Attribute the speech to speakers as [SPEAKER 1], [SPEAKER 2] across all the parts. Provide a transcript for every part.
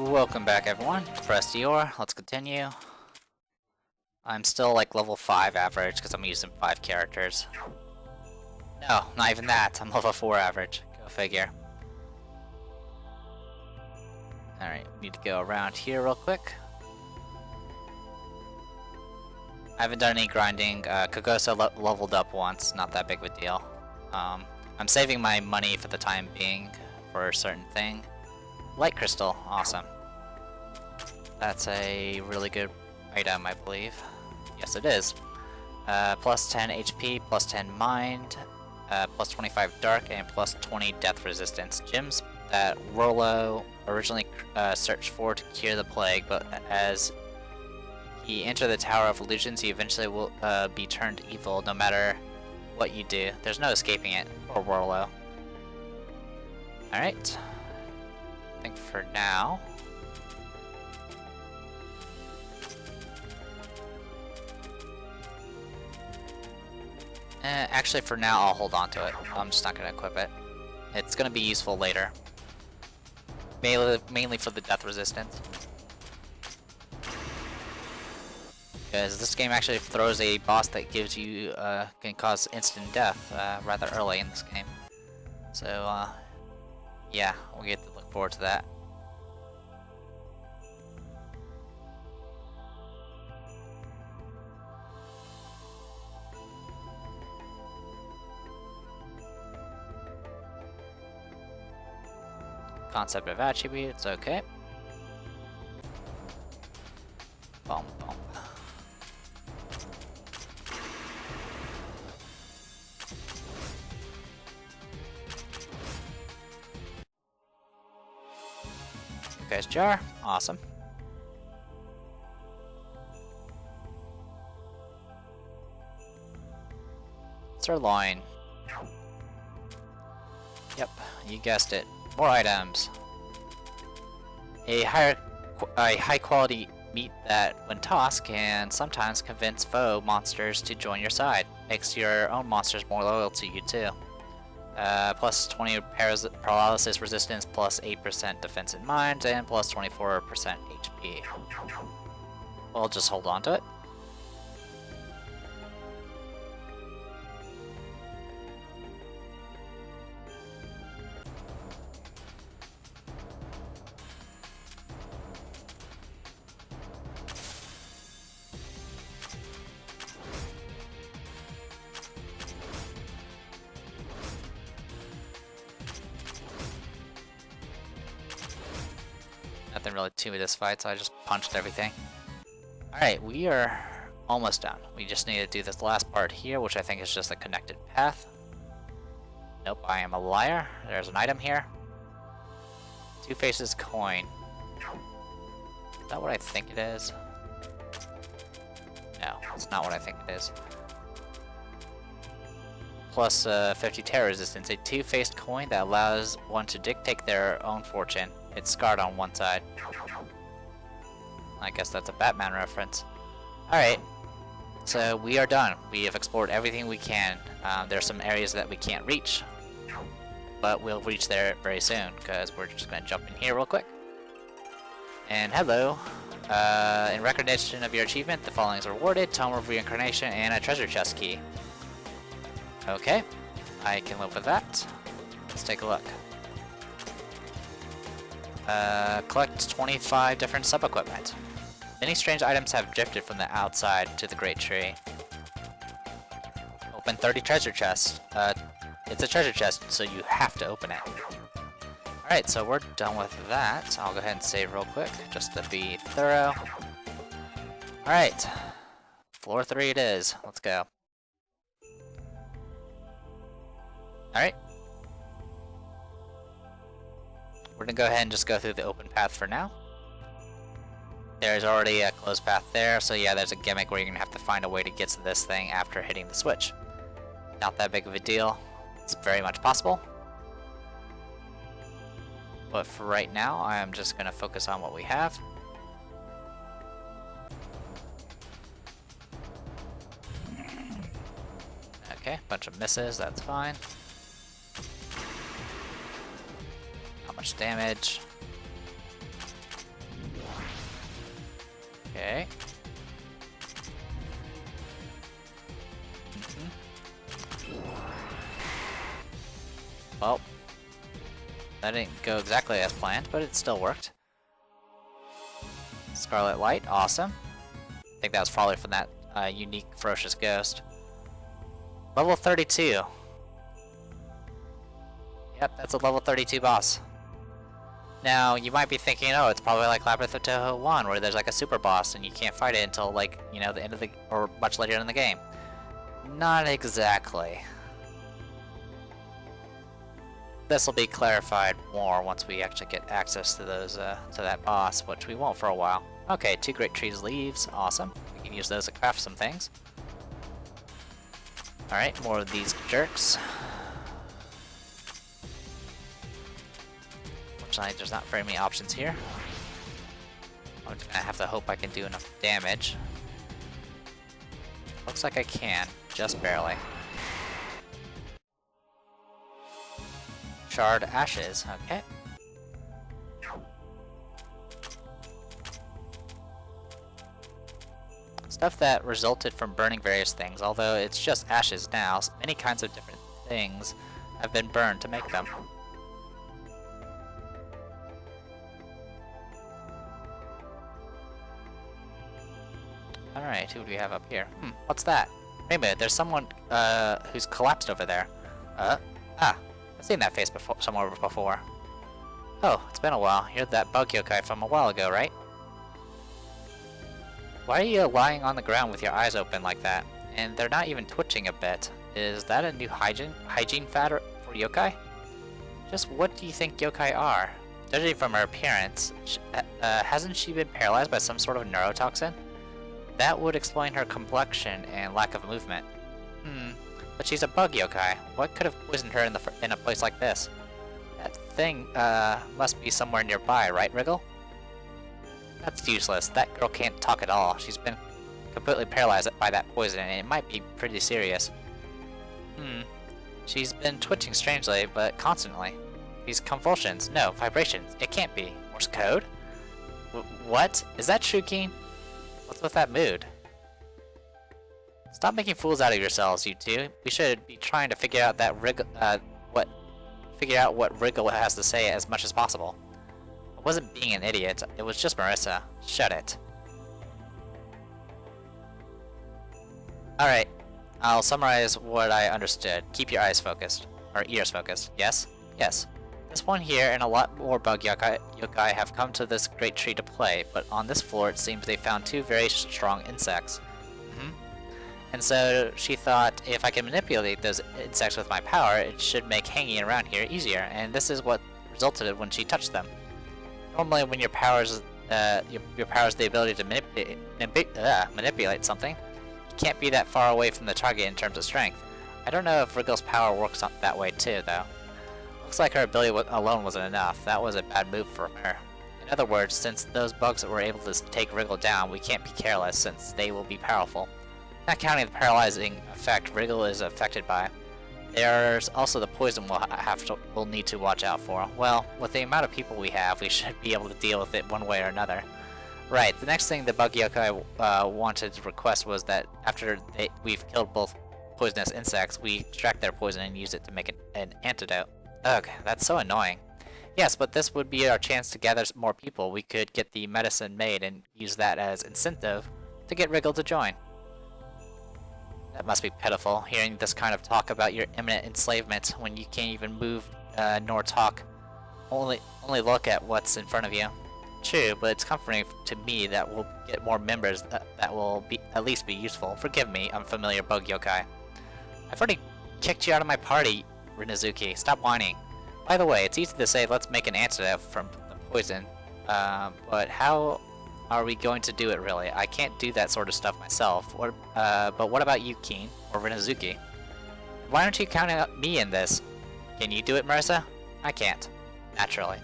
[SPEAKER 1] Welcome back everyone to Press Dior. Let's continue. I'm still like level 5 average because I'm using 5 characters. No, not even that. I'm level 4 average. Go figure. Alright, need to go around here real quick. I haven't done any grinding. Kogosa leveled up once, not that big of a deal. I'm saving my money for the time being for a certain thing. Light crystal, awesome. That's a really good item, I believe. Yes, it is. Plus 10 HP, plus 10 mind, plus 25 dark, and plus 20 death resistance. Gems that Rollo originally searched for to cure the plague, but as he entered the Tower of Illusions, he eventually will be turned evil no matter what you do. There's no escaping it, or Rollo. Alright. I think for now... actually for now I'll hold on to it. I'm just not going to equip it. It's going to be useful later. Mainly for the death resistance. Because this game actually throws a boss that gives you, can cause instant death rather early in this game. So, yeah, we get to look forward to that. Concept of attributes, okay. Boom, boom. Guys, jar, awesome. Sirloin. Yep, you guessed it. More items. A high quality meat that, when tossed, can sometimes convince foe monsters to join your side. Makes your own monsters more loyal to you too. Plus 20 paralysis resistance, plus 8% defense in mind, and plus 24% HP. We'll just hold on to it. Nothing really to this fight, so I just punched everything. Alright, we are almost done. We just need to do this last part here, which I think is just a connected path. Nope, I am a liar. There's an item here. Two Faces coin. Is that what I think it is? No, it's not what I think it is. Plus 50 terror resistance. A two-faced coin that allows one to dictate their own fortune. It's scarred on one side. I guess that's a Batman reference. Alright, so we are done. We have explored everything we can. There are some areas that we can't reach, but we'll reach there very soon, because we're just going to jump in here real quick. And hello. In recognition of your achievement, the following is rewarded: Tome of Reincarnation and a treasure chest key. Okay, I can live with that. Let's take a look. Collect 25 different sub-equipment. Many strange items have drifted from the outside to the Great Tree. Open 30 treasure chests. It's a treasure chest, so you have to open it. Alright, so we're done with that. I'll go ahead and save real quick, just to be thorough. Alright, floor 3 it is. Let's go. Alright. We're gonna go ahead and just go through the open path for now. There's already a closed path there, so yeah, there's a gimmick where you're gonna have to find a way to get to this thing after hitting the switch. Not that big of a deal. It's very much possible. But for right now, I am just gonna focus on what we have. Okay, bunch of misses, that's fine. Not much damage. Okay. Well, that didn't go exactly as planned, but it still worked. Scarlet Light, awesome. I think that was probably from that unique Ferocious Ghost. Level 32. Yep, that's a level 32 boss. Now, you might be thinking, oh, it's probably like Labyrinth of Touhou 1, where there's like a super boss and you can't fight it until like, you know, the end of the, or much later in the game. Not exactly. This will be clarified more once we actually get access to those, to that boss, which we won't for a while. Okay, 2 Great Trees leaves, awesome. We can use those to craft some things. Alright, more of these jerks. Unfortunately, there's not very many options here. I'm just gonna have to hope I can do enough damage. Looks like I can, just barely. Charred ashes, okay. Stuff that resulted from burning various things, although it's just ashes now, many kinds of different things have been burned to make them. Alright, who do we have up here? What's that? Wait a minute, there's someone who's collapsed over there. I've seen that face before, somewhere before. Oh, it's been a while. You're that bug yokai from a while ago, right? Why are you lying on the ground with your eyes open like that? And they're not even twitching a bit. Is that a new hygiene fad for yokai? Just what do you think yokai are? Judging from her appearance, hasn't she been paralyzed by some sort of neurotoxin? That would explain her complexion and lack of movement. But she's a bug yokai. What could have poisoned her in a place like this? That thing must be somewhere nearby, right, Wriggle? That's useless. That girl can't talk at all. She's been completely paralyzed by that poison, and it might be pretty serious. She's been twitching strangely, but constantly. These convulsions, no, vibrations. It can't be. Morse code? What? Is that true, Keen? What's with that mood? Stop making fools out of yourselves, you two. We should be trying to figure out that what Wriggle has to say as much as possible. I wasn't being an idiot. It was just Marissa. Shut it. Alright. I'll summarize what I understood. Keep your eyes focused. Or ears focused. Yes? Yes. This one here and a lot more bug yokai have come to this great tree to play, but on this floor it seems they found 2 very strong insects. And so she thought, if I can manipulate those insects with my power, it should make hanging around here easier, and this is what resulted when she touched them. Normally when your powers the ability to manipulate something, you can't be that far away from the target in terms of strength. I don't know if Wriggle's power works that way too, though. Looks like her ability alone wasn't enough. That was a bad move from her. In other words, since those bugs were able to take Wriggle down, we can't be careless since they will be powerful. Not counting the paralyzing effect Wriggle is affected by. There's also the poison we'll need to watch out for. Well, with the amount of people we have, we should be able to deal with it one way or another. Right, the next thing the bug yokai wanted to request was that after we've killed both poisonous insects, we extract their poison and use it to make an antidote. Ugh, that's so annoying. Yes, but this would be our chance to gather more people. We could get the medicine made and use that as incentive to get Wriggle to join. That must be pitiful, hearing this kind of talk about your imminent enslavement when you can't even move nor talk. Only look at what's in front of you. True, but it's comforting to me that we'll get more members that will at least be useful. Forgive me, unfamiliar bug yokai. I've already kicked you out of my party, Rinazuki. Stop whining. By the way, it's easy to say let's make an antidote from the poison, but how are we going to do it really? I can't do that sort of stuff myself. But what about you, Keen, or Rinazuki? Why aren't you counting me in this? Can you do it, Marissa? I can't. Naturally.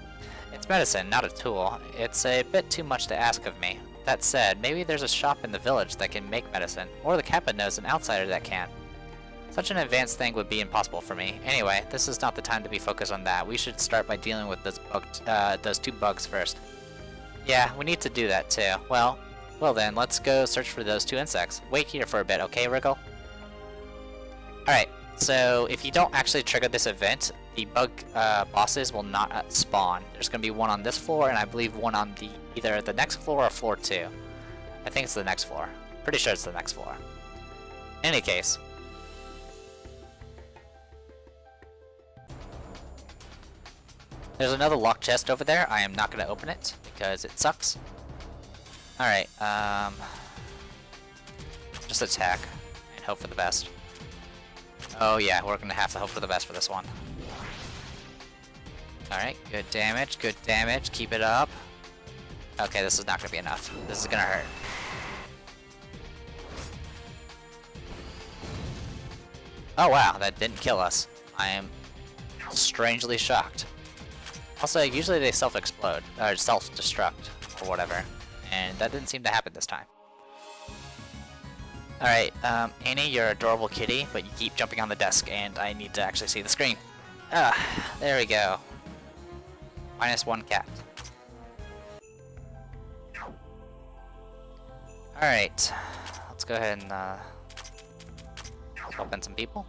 [SPEAKER 1] It's medicine, not a tool. It's a bit too much to ask of me. That said, maybe there's a shop in the village that can make medicine, or the Kappa knows an outsider that can. Such an advanced thing would be impossible for me. Anyway, this is not the time to be focused on that. We should start by dealing with those 2 bugs first. Yeah, we need to do that too. Well, Well then, let's go search for those 2 insects. Wait here for a bit, okay, Wriggle? Alright, so if you don't actually trigger this event, the bug bosses will not spawn. There's going to be one on this floor, and I believe one on either the next floor or floor 2. I think it's the next floor. Pretty sure it's the next floor. In any case. There's another locked chest over there. I am not going to open it because it sucks. Alright, just attack and hope for the best. Oh yeah, we're going to have to hope for the best for this one. Alright, good damage, keep it up. Okay, this is not going to be enough. This is going to hurt. Oh wow, that didn't kill us. I am strangely shocked. Also, usually they self-explode, or self-destruct, or whatever. And that didn't seem to happen this time. Alright, Annie, you're adorable kitty, but you keep jumping on the desk, and I need to actually see the screen. Ah, there we go. -1 cat. Alright, let's go ahead and swap in some people.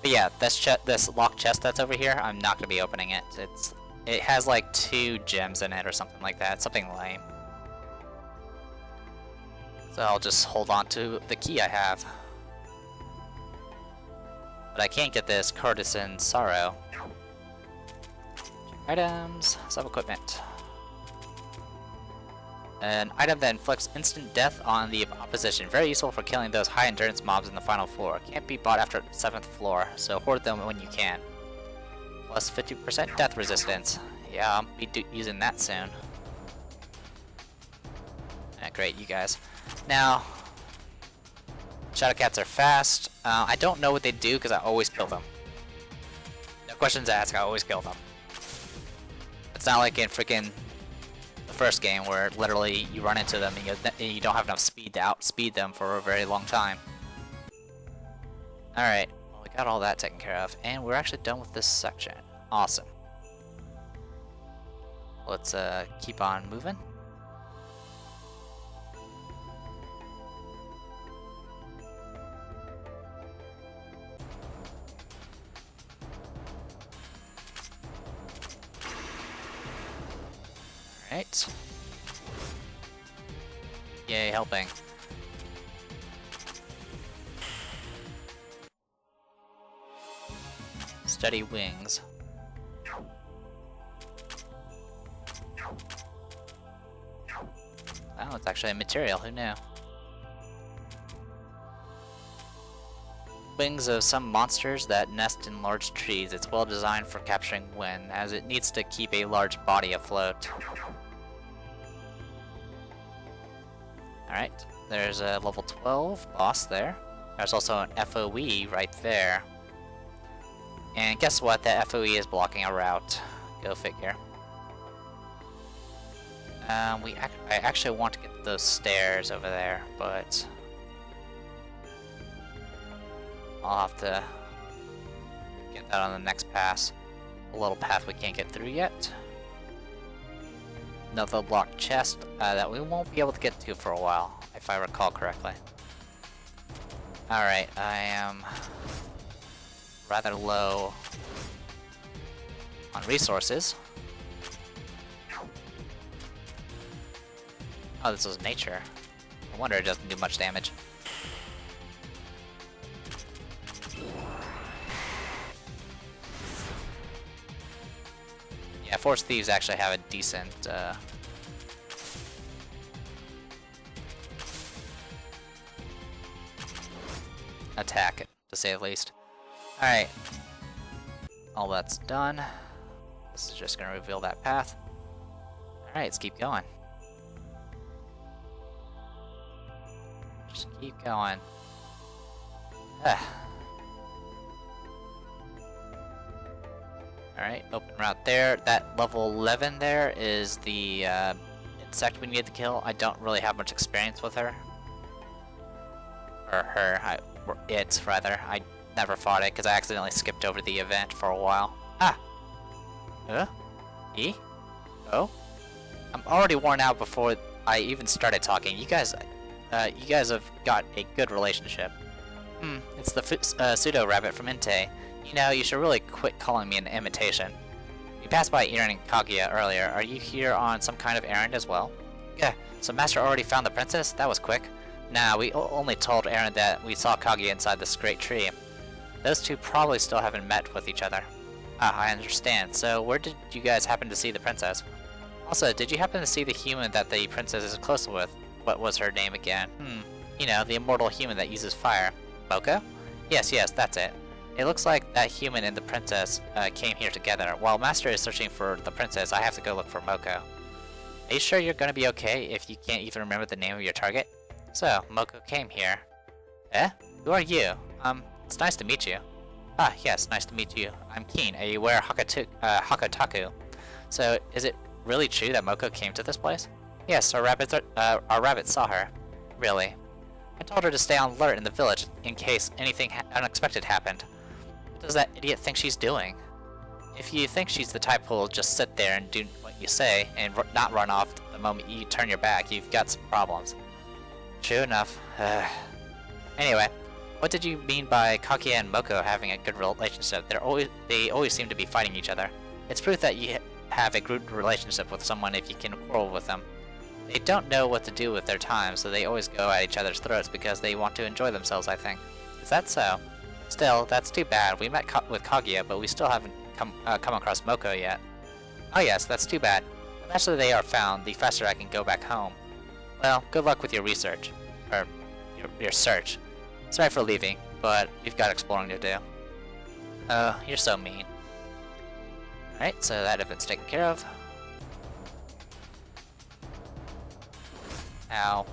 [SPEAKER 1] But yeah, this locked chest that's over here, I'm not gonna be opening it. It has like 2 gems in it or something like that, something lame. So I'll just hold on to the key I have. But I can't get this Courtesan Sorrow. Check items, sub-equipment. An item that inflicts instant death on the opposition. Very useful for killing those high endurance mobs in the final floor. Can't be bought after 7th floor, so hoard them when you can. Plus 50% death resistance. Yeah, I'll be using that soon. Great, you guys. Now, Shadow Cats are fast. I don't know what they do because I always kill them. No questions asked, I always kill them. It's not like in freaking the first game where literally you run into them and you don't have enough speed to outspeed them for a very long time. Alright, well, we got all that taken care of, and we're actually done with this section. Awesome. Let's keep on moving. Alright. Yay, helping. Steady wings. Oh, it's actually a material, who knew? Wings of some monsters that nest in large trees. It's well designed for capturing wind, as it needs to keep a large body afloat. Alright, there's a level 12 boss there. There's also an FOE right there. And guess what? That FOE is blocking a route. Go figure. I actually want to get those stairs over there, but I'll have to get that on the next pass. A little path we can't get through yet. Another blocked chest that we won't be able to get to for a while, if I recall correctly. Alright, I am rather low on resources. Oh, this was nature. No wonder it doesn't do much damage. Yeah, Forest Thieves actually have a decent attack, to say the least. Alright. All that's done. This is just gonna reveal that path. Alright, let's keep going. Just keep going. Alright, open route there. That level 11 there is the insect we need to kill. I don't really have much experience with her. Or her, it rather. I never fought it because I accidentally skipped over the event for a while. Ah! E? O? I'm already worn out before I even started talking. You guys have got a good relationship. It's the pseudo rabbit from Inte. You know, you should really quit calling me an imitation. We passed by Eren and Kaguya earlier. Are you here on some kind of errand as well? Yeah, so Master already found the princess? That was quick. Nah, we only told Eren that we saw Kaguya inside this great tree. Those two probably still haven't met with each other. Ah, I understand. So where did you guys happen to see the princess? Also, did you happen to see the human that the princess is close with? What was her name again? You know, the immortal human that uses fire. Moko? Yes, that's it. It looks like that human and the princess came here together. While Master is searching for the princess, I have to go look for Moko. Are you sure you're gonna be okay if you can't even remember the name of your target? So, Moko came here. Eh? Who are you? It's nice to meet you. Ah, yes, nice to meet you. I'm Keen, a aware Hakotaku. So, is it really true that Moko came to this place? Yes, our rabbit saw her. Really? I told her to stay on alert in the village in case anything unexpected happened. What does that idiot think she's doing? If you think she's the type who'll just sit there and do what you say and not run off the moment you turn your back, you've got some problems. True enough. Anyway, what did you mean by Kaguya and Moko having a good relationship? They always seem to be fighting each other. It's proof that you have a good relationship with someone if you can quarrel with them. They don't know what to do with their time, so they always go at each other's throats because they want to enjoy themselves, I think. Is that so? Still, that's too bad. We met with Kaguya, but we still haven't come across Moko yet. Oh yes, that's too bad. The faster they are found, the faster I can go back home. Well, good luck with your research. Or, your search. Sorry for leaving, but we've got exploring to do. Oh, you're so mean. Alright, so that event's taken care of. Ow.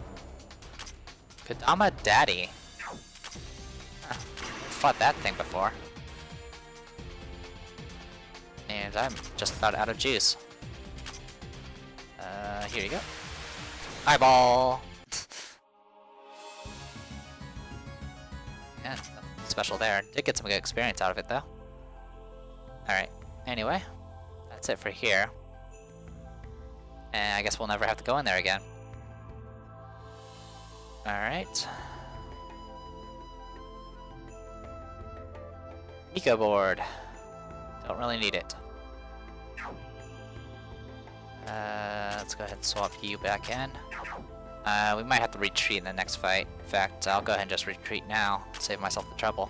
[SPEAKER 1] Kodama Daddy. Huh. Fought that thing before. And I'm just about out of juice. Here you go. Eyeball! Yeah, nothing special there. Did get some good experience out of it though. Alright, anyway. That's it for here. And I guess we'll never have to go in there again. Alright. Eco board. Don't really need it. Let's go ahead and swap you back in. We might have to retreat in the next fight. In fact, I'll go ahead and just retreat now. Save myself the trouble.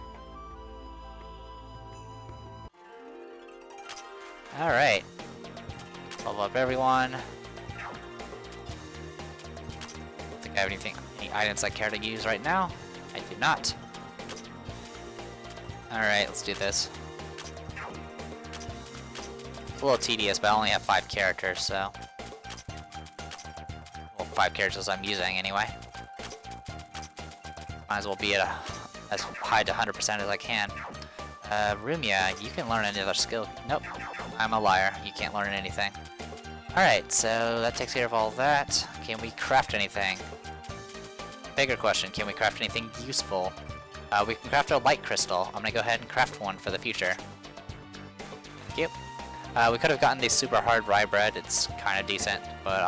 [SPEAKER 1] Alright. Level up everyone. Don't think I have any items I care to use right now. I do not. Alright, let's do this. It's a little tedious, but I only have 5 characters, so... Well, 5 characters I'm using anyway. Might as well be at as high to 100% as I can. Rumia, you can learn another skill. Nope, I'm a liar. You can't learn anything. Alright, so that takes care of all that. Can we craft anything? Bigger question, can we craft anything useful? We can craft a light crystal. I'm gonna go ahead and craft one for the future. Thank you. We could have gotten the super hard rye bread. It's kind of decent, but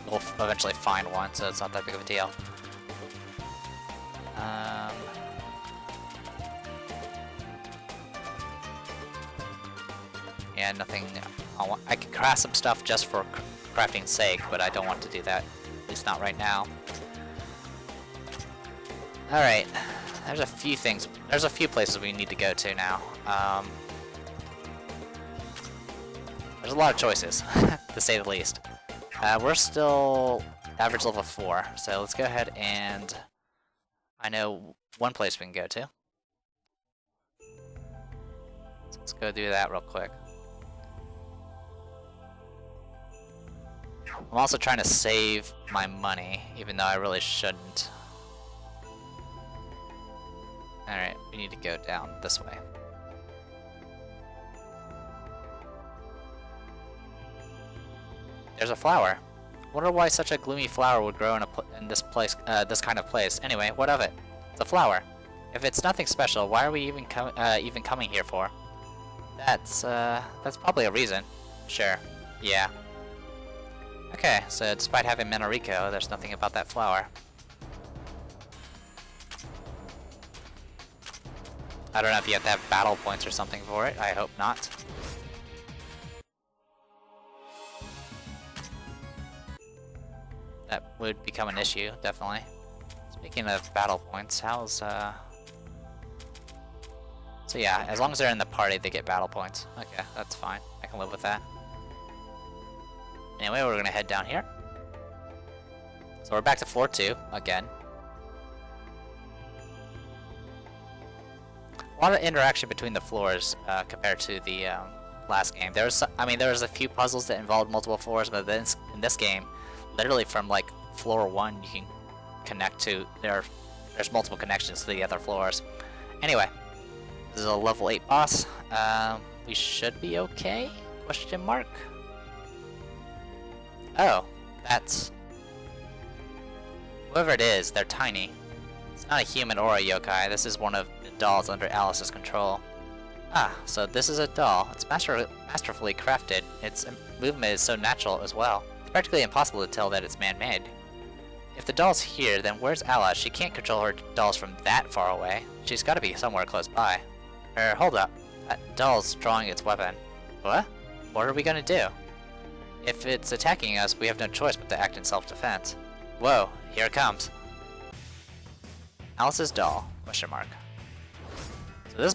[SPEAKER 1] we'll eventually find one, so it's not that big of a deal. Yeah, nothing. I can craft some stuff just for crafting's sake, but I don't want to do that. At least not right now. Alright. There's a few things. There's a few places we need to go to now. There's a lot of choices, to say the least. We're still average level 4, so let's go ahead and... I know one place we can go to. So let's go do that real quick. I'm also trying to save my money, even though I really shouldn't. Alright, we need to go down this way. There's a flower. Wonder why such a gloomy flower would grow in this place, this kind of place. Anyway, what of it? It's a flower. If it's nothing special, why are we even coming here for? That's probably a reason. Sure. Yeah. Okay, so despite having Menorico, there's nothing about that flower. I don't know if you have to have battle points or something for it. I hope not. That would become an issue, definitely. Speaking of battle points, how's So yeah, as long as they're in the party, they get battle points. Okay, that's fine. I can live with that. Anyway, we're gonna head down here. So we're back to floor 2 again. A lot of interaction between the floors compared to the last game. There was a few puzzles that involved multiple floors, but then in this game, literally from like floor 1, you can connect to there's multiple connections to the other floors. Anyway, this is a level 8 boss. We should be okay? Question mark. Oh, that's whoever it is. They're tiny. It's not a human or a yokai. This is one of the dolls under Alice's control. Ah, so this is a doll. It's masterfully crafted. Its movement is so natural as well. It's practically impossible to tell that it's man-made. If the doll's here, then where's Alice? She can't control her dolls from that far away. She's gotta be somewhere close by. Hold up. That doll's drawing its weapon. What? What are we gonna do? If it's attacking us, we have no choice but to act in self-defense. Whoa, here it comes. Alice's doll, question mark. So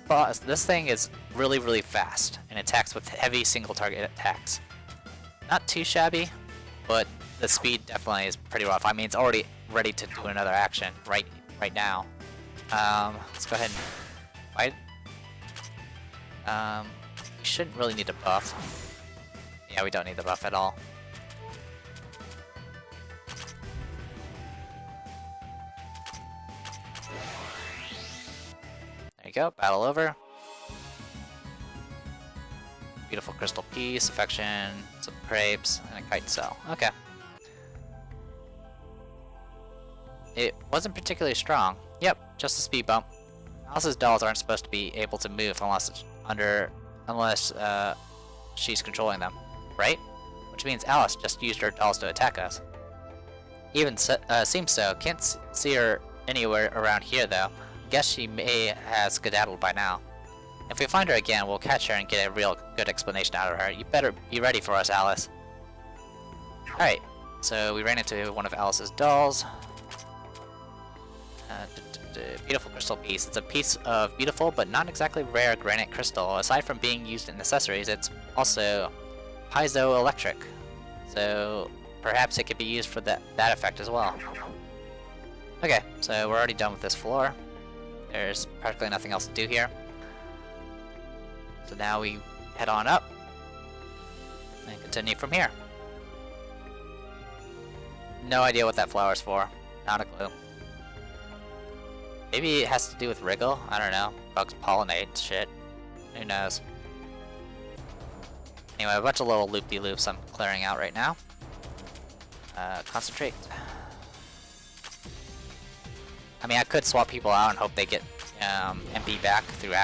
[SPEAKER 1] this thing is really, really fast, and attacks with heavy single target attacks. Not too shabby, but the speed definitely is pretty rough. I mean, it's already ready to do another action right now. Let's go ahead and fight. We shouldn't really need a buff. Yeah, we don't need the buff at all. There you go, battle over. Beautiful crystal piece, affection, some crepes, and a kite cell. Okay. It wasn't particularly strong. Yep, just a speed bump. Alice's dolls aren't supposed to be able to move unless she's controlling them, right? Which means Alice just used her dolls to attack us. Even so, seems so. Can't see her anywhere around here though. Guess she may have skedaddled by now. If we find her again, we'll catch her and get a real good explanation out of her. You better be ready for us, Alice. Alright, so we ran into one of Alice's dolls. Beautiful crystal piece. It's a piece of beautiful but not exactly rare granite crystal. Aside from being used in accessories, it's also piezoelectric. So perhaps it could be used for that effect as well. Okay, so we're already done with this floor. There's practically nothing else to do here. So now we head on up and continue from here. No idea what that flower's for. Not a clue. Maybe it has to do with wriggle? I don't know. Bugs pollinate shit. Who knows? Anyway, a bunch of little loop-de-loops I'm clearing out right now. Concentrate. I mean, I could swap people out and hope they get MP back through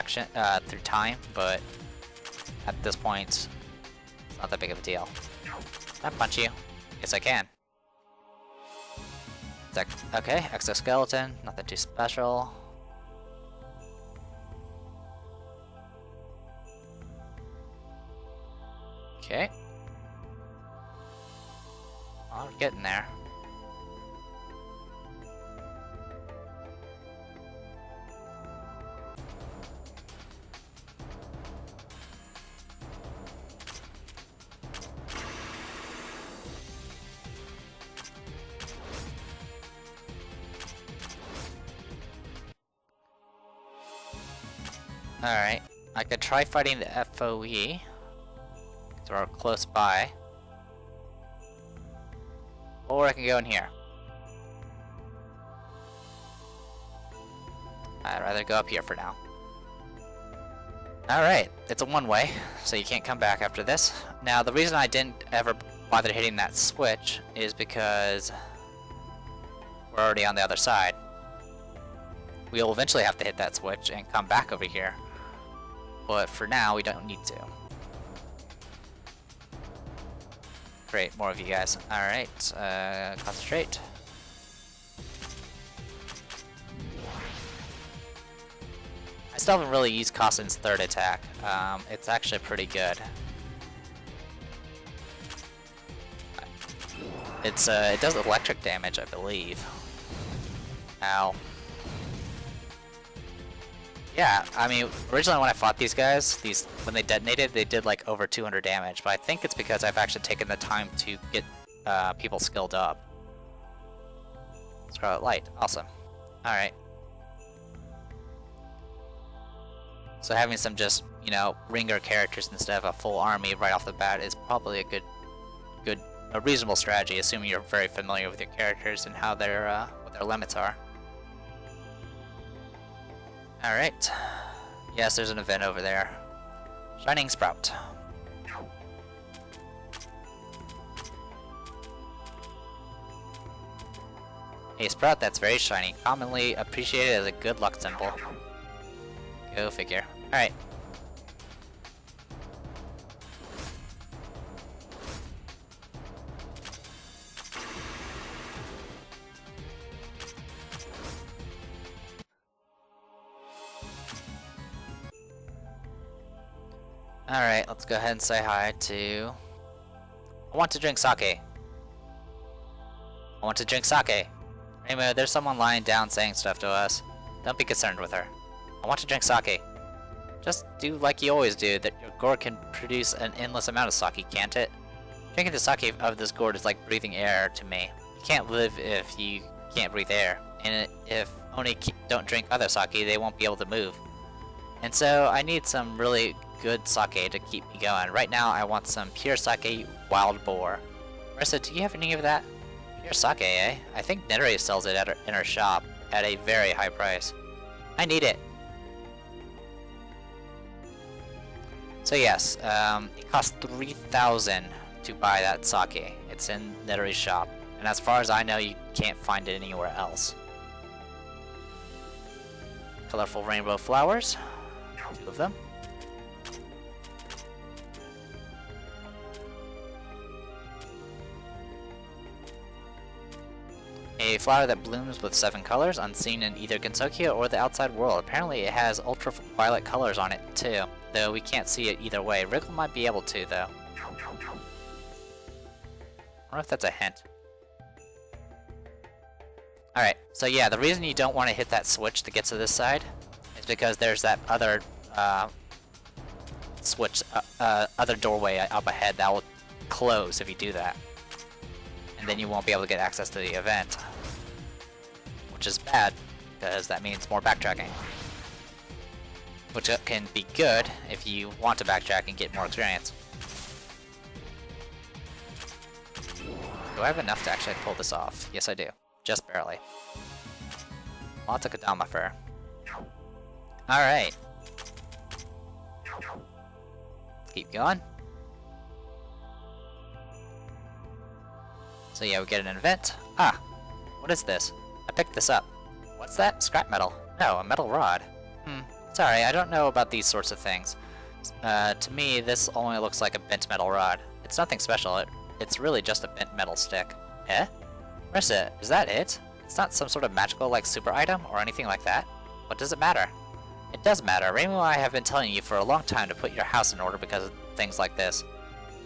[SPEAKER 1] through time, but at this point, it's not that big of a deal. Can I punch you? Yes, I can. Okay, exoskeleton, nothing too special. Okay. Oh, we're getting there. Alright, I could try fighting the FOE, so we're close by. Or I can go in here. I'd rather go up here for now. Alright, it's a one-way, so you can't come back after this. Now, the reason I didn't ever bother hitting that switch is because we're already on the other side. We'll eventually have to hit that switch and come back over here. But for now, we don't need to. Great, more of you guys. Alright, concentrate. I still haven't really used Kasen's third attack. It's actually pretty good. It's it does electric damage, I believe. Ow. Yeah, I mean, originally when I fought these guys, when they detonated, they did like over 200 damage, but I think it's because I've actually taken the time to get people skilled up. Scarlet Light, awesome. Alright. So having some just, you know, ringer characters instead of a full army right off the bat is probably a reasonable strategy, assuming you're very familiar with your characters and how their what their limits are. Alright. Yes, there's an event over there. Shining Sprout. A sprout that's very shiny, commonly appreciated as a good luck symbol. Go figure. Alright. Alright, let's go ahead and say hi to... I want to drink sake. I want to drink sake. Anyway, there's someone lying down saying stuff to us. Don't be concerned with her. I want to drink sake. Just do like you always do, that your gourd can produce an endless amount of sake, can't it? Drinking the sake of this gourd is like breathing air to me. You can't live if you can't breathe air. And if Oni don't drink other sake, they won't be able to move. And so I need some really good sake to keep me going. Right now I want some pure sake wild boar. Marissa, do you have any of that? Pure sake, eh? I think Nettery sells it in her shop at a very high price. I need it. So yes, it costs 3,000 to buy that sake. It's in Nettery's shop. And as far as I know, you can't find it anywhere else. Colorful rainbow flowers. 2 of them. A flower that blooms with 7 colors, unseen in either Gensokia or the outside world. Apparently it has ultraviolet colors on it too, though we can't see it either way. Wriggle might be able to though. I wonder if that's a hint. Alright, so yeah, the reason you don't want to hit that switch to get to this side is because there's that other switch, other doorway up ahead that will close if you do that. And then you won't be able to get access to the event. Which is bad, because that means more backtracking. Which can be good if you want to backtrack and get more experience. Do I have enough to actually pull this off? Yes I do. Just barely. Lots of Kodama fur. Alright. Let's keep going. So yeah, we get an event. Ah! What is this? I picked this up. What's that? Scrap metal. No, a metal rod. Sorry, I don't know about these sorts of things. To me, this only looks like a bent metal rod. It's nothing special. It's really just a bent metal stick. Eh? Marissa, is that it? It's not some sort of magical, like, super item or anything like that? What does it matter? It does matter. Rainbow and I have been telling you for a long time to put your house in order because of things like this.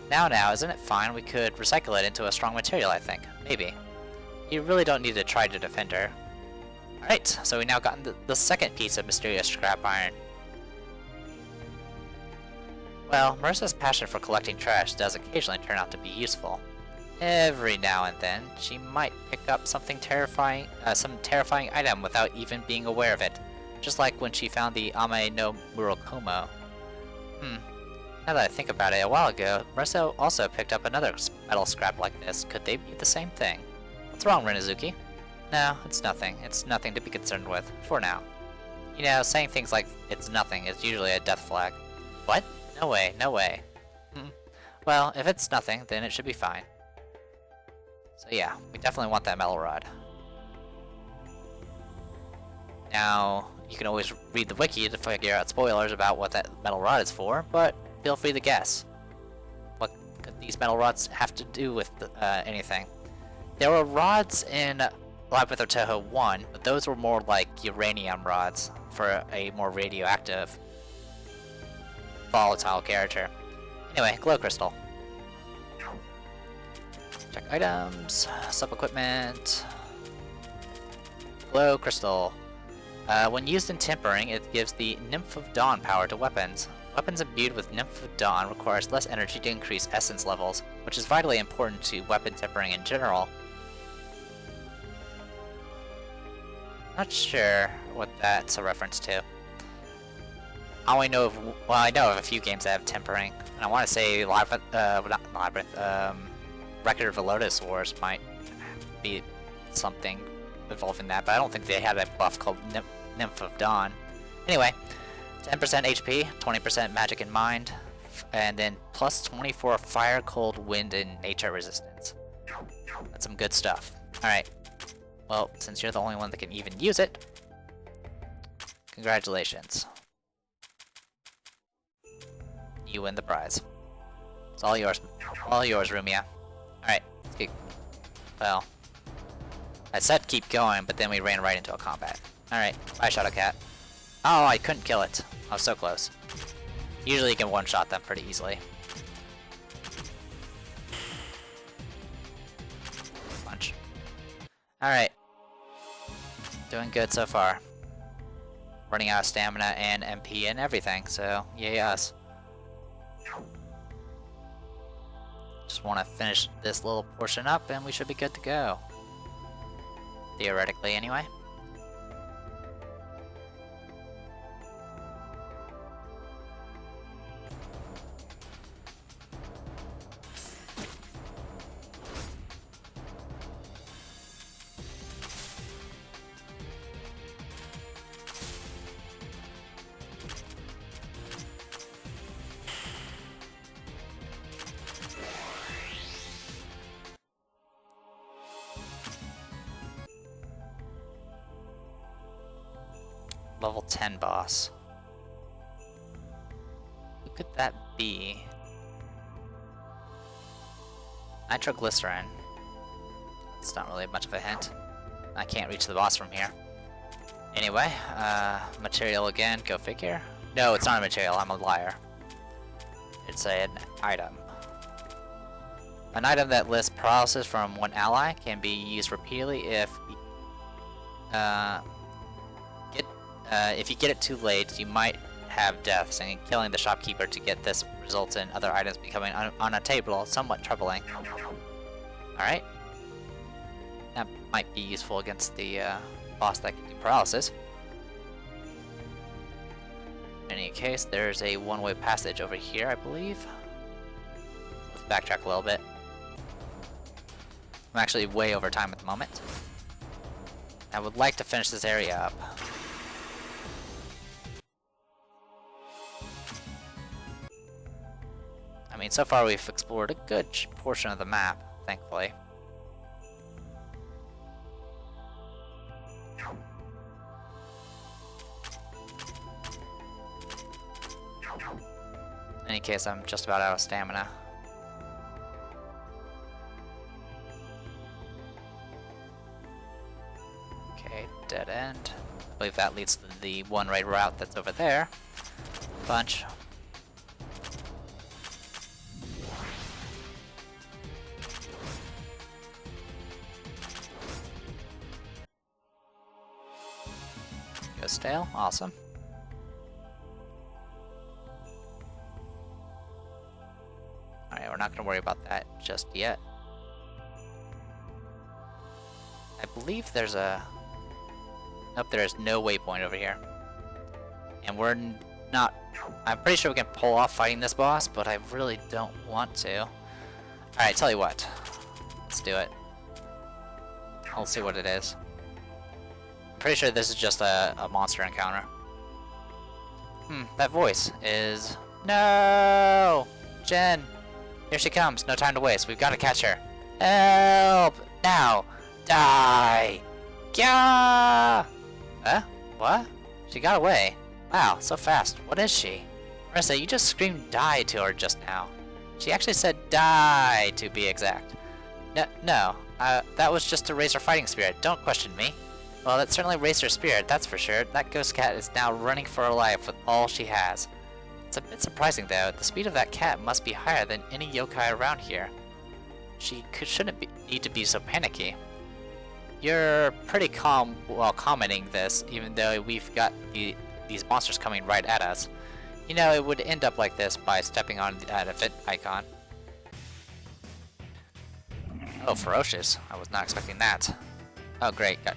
[SPEAKER 1] Now, isn't it fine? We could recycle it into a strong material, I think. Maybe. You really don't need to try to defend her. Alright, so we now gotten the second piece of mysterious scrap iron. Well, Marissa's passion for collecting trash does occasionally turn out to be useful. Every now and then, she might pick up something terrifying, some terrifying item without even being aware of it. Just like when she found the Ame no Murokomo. Now that I think about it, a while ago, Marissa also picked up another metal scrap like this. Could they be the same thing? What's wrong, Renazuki? No, it's nothing. It's nothing to be concerned with, for now. You know, saying things like, it's nothing, is usually a death flag. What? No way, no way. Well, if it's nothing, then it should be fine. So yeah, we definitely want that metal rod. Now, you can always read the wiki to figure out spoilers about what that metal rod is for, but feel free to guess. What these metal rods have to do with anything. There were rods in Labyrinth of Touhou 1, but those were more like uranium rods for a more radioactive, volatile character. Anyway, glow crystal. Check items, sub-equipment, glow crystal. When used in tempering, it gives the Nymph of Dawn power to weapons. Weapons imbued with Nymph of Dawn requires less energy to increase essence levels, which is vitally important to weapon tempering in general. Not sure what that's a reference to. I only know of, well, I know of a few games that have tempering, and I want to say Labyrinth, not Labyrinth, Record of the Lotus Wars might be something involving that, but I don't think they had a buff called Nymph of Dawn. Anyway, 10% HP, 20% magic and mind, and then plus 24 fire, cold, wind, and nature resistance. That's some good stuff. Alright. Well, since you're the only one that can even use it, congratulations. You win the prize. It's all yours. All yours, Rumia. Alright, let's keep... Well... I said keep going, but then we ran right into a combat. Alright, bye Shadowcat. Oh, I couldn't kill it. I was so close. Usually you can one-shot them pretty easily. Punch. Alright. Doing good so far. Running out of stamina and MP and everything, so yay us. Just want to finish this little portion up and we should be good to go. Theoretically, anyway. Level 10 boss. Who could that be? Nitroglycerin. It's not really much of a hint. I can't reach the boss from here. Anyway, material again, go figure. No, it's not a material, I'm a liar. It's an item. An item that lists paralysis from one ally can be used repeatedly if you get it too late, you might have deaths, and killing the shopkeeper to get this results in other items becoming unattainable, somewhat troubling. Alright. That might be useful against the boss that can do paralysis. In any case, there's a one-way passage over here, I believe. Let's backtrack a little bit. I'm actually way over time at the moment. I would like to finish this area up. I mean, so far we've explored a good portion of the map, thankfully. In any case, I'm just about out of stamina. Okay, dead end. I believe that leads to the one-way route that's over there. Punch. Go stale, awesome. Alright, we're not gonna worry about that just yet. I believe there's a... Nope, there is no waypoint over here. And we're not... I'm pretty sure we can pull off fighting this boss, but I really don't want to. Alright, tell you what. Let's do it. I'll see what it is. I'm pretty sure this is just a monster encounter. That voice is... No! Jen! Here she comes, no time to waste, we've got to catch her. Help! Now! Die! Gah! Huh? What? She got away. Wow, so fast. What is she? Marissa, you just screamed die to her just now. She actually said die, to be exact. No, that was just to raise her fighting spirit. Don't question me. Well, that certainly raised her spirit, that's for sure. That ghost cat is now running for her life with all she has. It's a bit surprising, though. The speed of that cat must be higher than any yokai around here. She shouldn't need to be so panicky. You're pretty calm while commenting this, even though we've got these monsters coming right at us. You know, it would end up like this by stepping on that event icon. Oh, ferocious. I was not expecting that. Oh great, got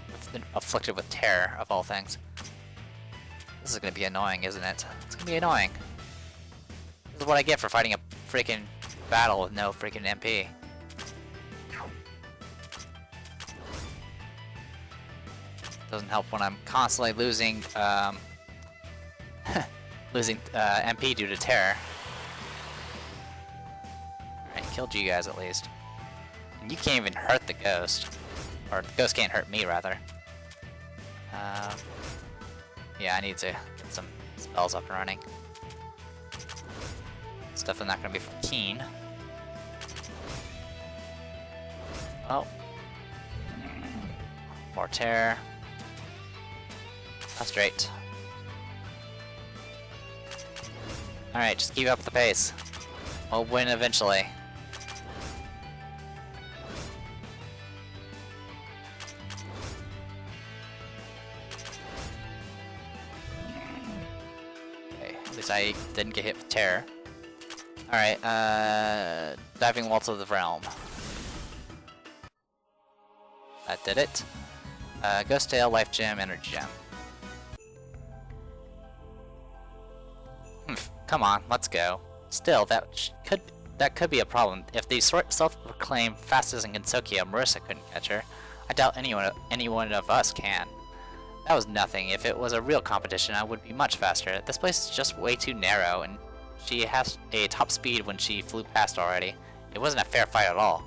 [SPEAKER 1] afflicted with terror, of all things. This is gonna be annoying, isn't it? It's gonna be annoying. This is what I get for fighting a freaking battle with no freaking MP. Doesn't help when I'm constantly losing, MP due to terror. Alright, killed you guys at least. And you can't even hurt the ghost. Or the ghost can't hurt me, rather. Yeah, I need to get some spells up and running. It's definitely not gonna be for Keen. Oh. More terror. That's straight. Alright, just keep up the pace. We'll win eventually. Okay, at least I didn't get hit with terror. Alright, Diving Waltz of the Realm. That did it. Ghost Tail, Life Gem, Energy Gem. Come on, let's go. Still, that could be a problem. If the self-proclaimed fastest in Gensokia, Marissa couldn't catch her, I doubt anyone of us can. That was nothing. If it was a real competition, I would be much faster. This place is just way too narrow, and she has a top speed when she flew past already. It wasn't a fair fight at all.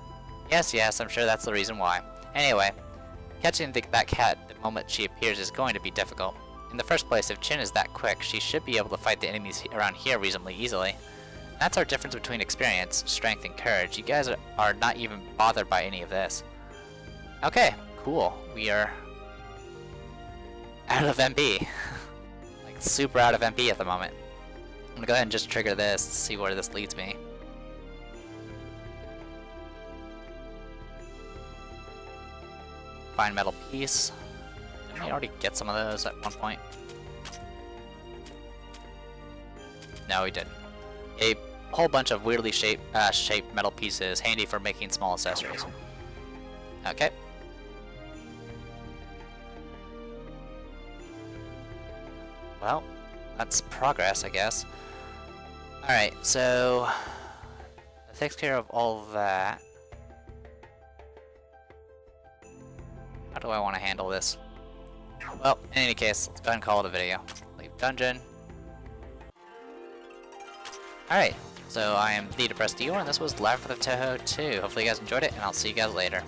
[SPEAKER 1] Yes, I'm sure that's the reason why. Anyway, catching that cat the moment she appears is going to be difficult. In the first place, if Chin is that quick, she should be able to fight the enemies around here reasonably easily. That's our difference between experience, strength, and courage. You guys are not even bothered by any of this. Okay, cool. We are out of MP. Like, super out of MP at the moment. I'm gonna go ahead and just trigger this to see where this leads me. Fine metal piece. Didn't we already get some of those at one point? No, we didn't. A whole bunch of weirdly shaped metal pieces, handy for making small accessories. Okay. Well, that's progress, I guess. Alright, so that takes care of all of that. How do I want to handle this? Well, in any case, let's go ahead and call it a video. Leave dungeon. Alright, so I am the Depressed Dior, and this was Labyrinth of Touhou 2. Hopefully you guys enjoyed it, and I'll see you guys later.